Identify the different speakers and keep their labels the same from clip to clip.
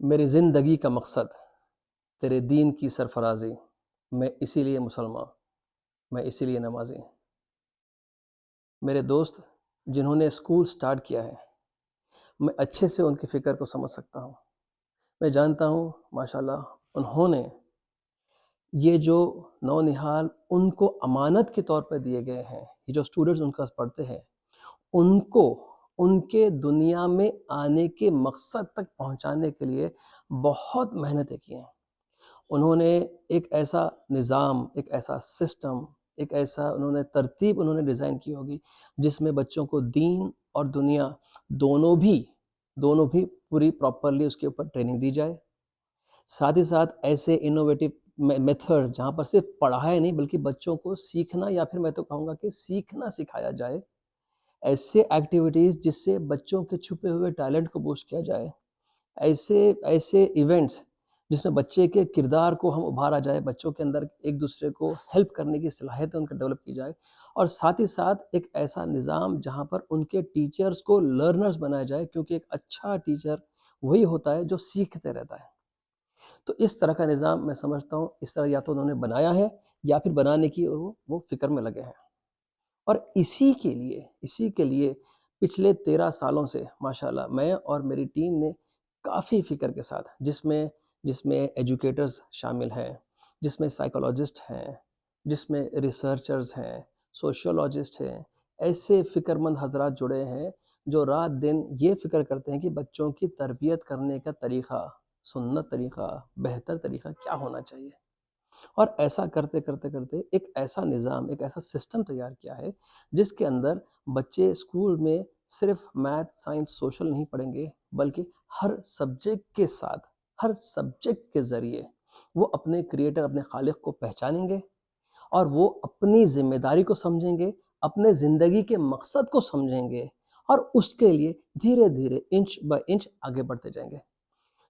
Speaker 1: میری زندگی کا مقصد تیرے دین کی سرفرازی، میں اسی لیے مسلمان، میں اسی لیے نمازی۔ میرے دوست جنہوں نے اسکول سٹارٹ کیا ہے، میں اچھے سے ان کی فکر کو سمجھ سکتا ہوں۔ میں جانتا ہوں ماشاءاللہ انہوں نے یہ جو نونہال ان کو امانت کے طور پہ دیے گئے ہیں، یہ جو اسٹوڈنٹس ان کا پڑھتے ہیں، ان کو ان کے دنیا میں آنے کے مقصد تک پہنچانے کے لیے بہت محنتیں کی ہیں۔ انہوں نے ایک ایسا نظام، ایک ایسا سسٹم، ایک ایسا انہوں نے ترتیب انہوں نے ڈیزائن کی ہوگی جس میں بچوں کو دین اور دنیا دونوں بھی پوری پراپرلی اس کے اوپر ٹریننگ دی جائے۔ ساتھ ہی ساتھ ایسے انوویٹو میتھڈ جہاں پر صرف پڑھائے نہیں بلکہ بچوں کو سیکھنا، یا پھر میں تو کہوں گا کہ سیکھنا سکھایا جائے، ایسے ایکٹیویٹیز جس سے بچوں کے چھپے ہوئے ٹیلنٹ کو بوسٹ کیا جائے، ایسے ایونٹس جس میں بچے کے کردار کو ہم ابھارا جائے، بچوں کے اندر ایک دوسرے کو ہیلپ کرنے کی صلاحیتیں ان کو ڈیولپ کی جائے، اور ساتھ ہی ساتھ ایک ایسا نظام جہاں پر ان کے ٹیچرز کو لرنرز بنایا جائے، کیونکہ ایک اچھا ٹیچر وہی ہوتا ہے جو سیکھتے رہتا ہے۔ تو اس طرح کا نظام میں سمجھتا ہوں اس طرح یا تو انہوں نے بنایا ہے یا پھر بنانے کی وہ فکر میں لگے ہیں، اور اسی کے لیے پچھلے 13 سالوں سے ماشاءاللہ میں اور میری ٹیم نے کافی فکر کے ساتھ، جس میں ایجوکیٹرز شامل ہیں، جس میں سائیکولوجسٹ ہیں، جس میں ریسرچرز ہیں، سوشیولوجسٹ ہیں، ایسے فکر مند حضرات جڑے ہیں جو رات دن یہ فکر کرتے ہیں کہ بچوں کی تربیت کرنے کا طریقہ، سنت طریقہ، بہتر طریقہ کیا ہونا چاہیے، اور ایسا کرتے ایک ایسا نظام، ایک ایسا سسٹم تیار کیا ہے جس کے اندر بچے اسکول میں صرف میتھ، سائنس، سوشل نہیں پڑھیں گے، بلکہ ہر سبجیکٹ کے ساتھ، ہر سبجیکٹ کے ذریعے وہ اپنے کریٹر، اپنے خالق کو پہچانیں گے، اور وہ اپنی ذمہ داری کو سمجھیں گے، اپنے زندگی کے مقصد کو سمجھیں گے، اور اس کے لیے دھیرے دھیرے انچ بائی انچ آگے بڑھتے جائیں گے۔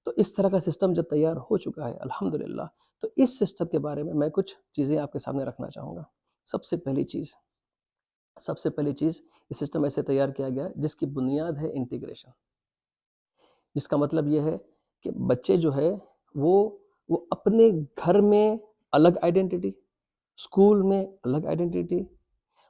Speaker 1: تو اس طرح کا سسٹم جب تیار ہو چکا ہے الحمدللہ، تو اس سسٹم کے بارے میں کچھ چیزیں آپ کے سامنے رکھنا چاہوں گا۔ سب سے پہلی چیز یہ سسٹم ایسے تیار کیا گیا جس کی بنیاد ہے انٹیگریشن، جس کا مطلب یہ ہے کہ بچے جو ہے وہ اپنے گھر میں الگ آئیڈینٹی، اسکول میں الگ آئیڈینٹی،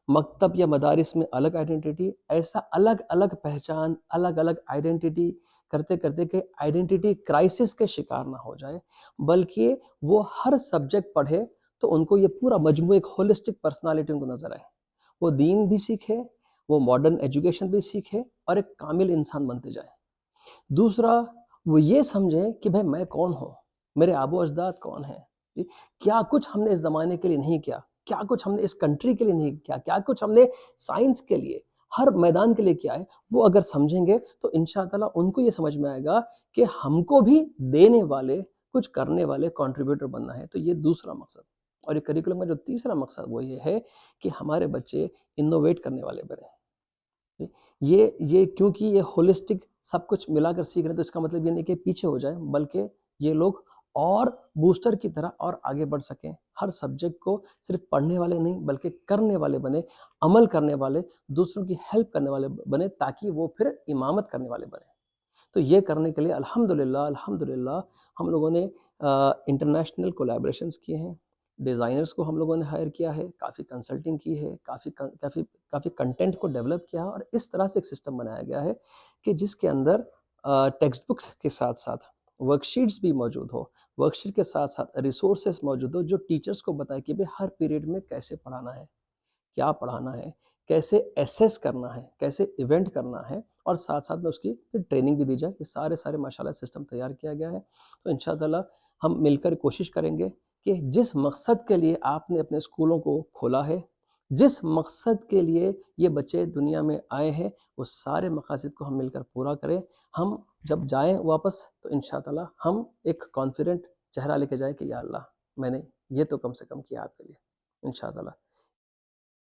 Speaker 1: مکتب یا مدارس میں الگ آئیڈینٹی، ایسا الگ الگ پہچان، الگ الگ آئیڈینٹی کرتے کہ آئیڈینٹی کرائسس کے شکار نہ ہو جائے، بلکہ وہ ہر سبجیکٹ پڑھے تو ان کو یہ پورا مجموعہ ایک ہولسٹک پرسنالٹی ان کو نظر آئے، وہ دین بھی سیکھے، وہ ماڈرن ایجوکیشن بھی سیکھے، اور ایک کامل انسان بنتے جائے۔ دوسرا، وہ یہ سمجھیں کہ بھائی میں کون ہوں، میرے آبا و اجداد کون ہیں، کیا کچھ ہم نے اس زمانے کے لیے نہیں کیا، کیا کچھ ہم نے اس کنٹری کے لیے نہیں کیا، کیا کچھ ہم نے سائنس کے لیے، ہر میدان کے لیے کیا ہے، وہ اگر سمجھیں گے تو انشاءاللہ ان کو یہ سمجھ میں آئے گا کہ ہم کو بھی دینے والے، کچھ کرنے والے کنٹریبیوٹر بننا ہے۔ تو یہ دوسرا مقصد، اور یہ کریکولم کا جو تیسرا مقصد وہ یہ ہے کہ ہمارے بچے انوویٹ کرنے والے بنیں۔ یہ کیونکہ یہ ہولسٹک سب کچھ ملا کر سیکھ رہے ہیں، تو اس کا مطلب یہ نہیں کہ پیچھے ہو جائیں، بلکہ یہ لوگ اور بوسٹر کی طرح اور آگے بڑھ سکیں، ہر سبجیکٹ کو صرف پڑھنے والے نہیں بلکہ کرنے والے بنے، عمل کرنے والے، دوسروں کی ہیلپ کرنے والے بنے، تاکہ وہ پھر امامت کرنے والے بنے۔ تو یہ کرنے کے لیے الحمدللہ ہم لوگوں نے انٹرنیشنل کولیبریشنز کیے ہیں، ڈیزائنرز کو ہم لوگوں نے ہائر کیا ہے، کافی کنسلٹنگ کی ہے، کافی کنٹینٹ کو ڈیولپ کیا ہے، اور اس طرح سے ایک سسٹم بنایا گیا ہے کہ جس کے اندر ٹیکسٹ بکس کے ساتھ ساتھ ورک شیٹس بھی موجود ہو، ورک شیٹ کے ساتھ ساتھ ریسورسز موجود ہو جو ٹیچرز کو بتائے کہ ہر پیریڈ میں کیسے پڑھانا ہے، کیا پڑھانا ہے، کیسے ایسیس کرنا ہے، کیسے ایونٹ کرنا ہے، اور ساتھ میں اس کی پھر ٹریننگ بھی دی جائے۔ یہ سارے ماشاءاللہ سسٹم تیار کیا گیا ہے۔ تو انشاءاللہ ہم مل کر کوشش کریں گے کہ جس مقصد کے لیے آپ نے اپنے اسکولوں کو کھولا ہے، جس مقصد کے لیے یہ بچے دنیا میں آئے ہیں، وہ سارے مقاصد کو ہم مل کر پورا کریں۔ ہم جب جائیں واپس تو انشاءاللہ ہم ایک کانفیڈنٹ چہرہ لے کے جائیں کہ یا اللہ میں نے یہ تو کم سے کم کیا آپ کے لیے، انشاءاللہ۔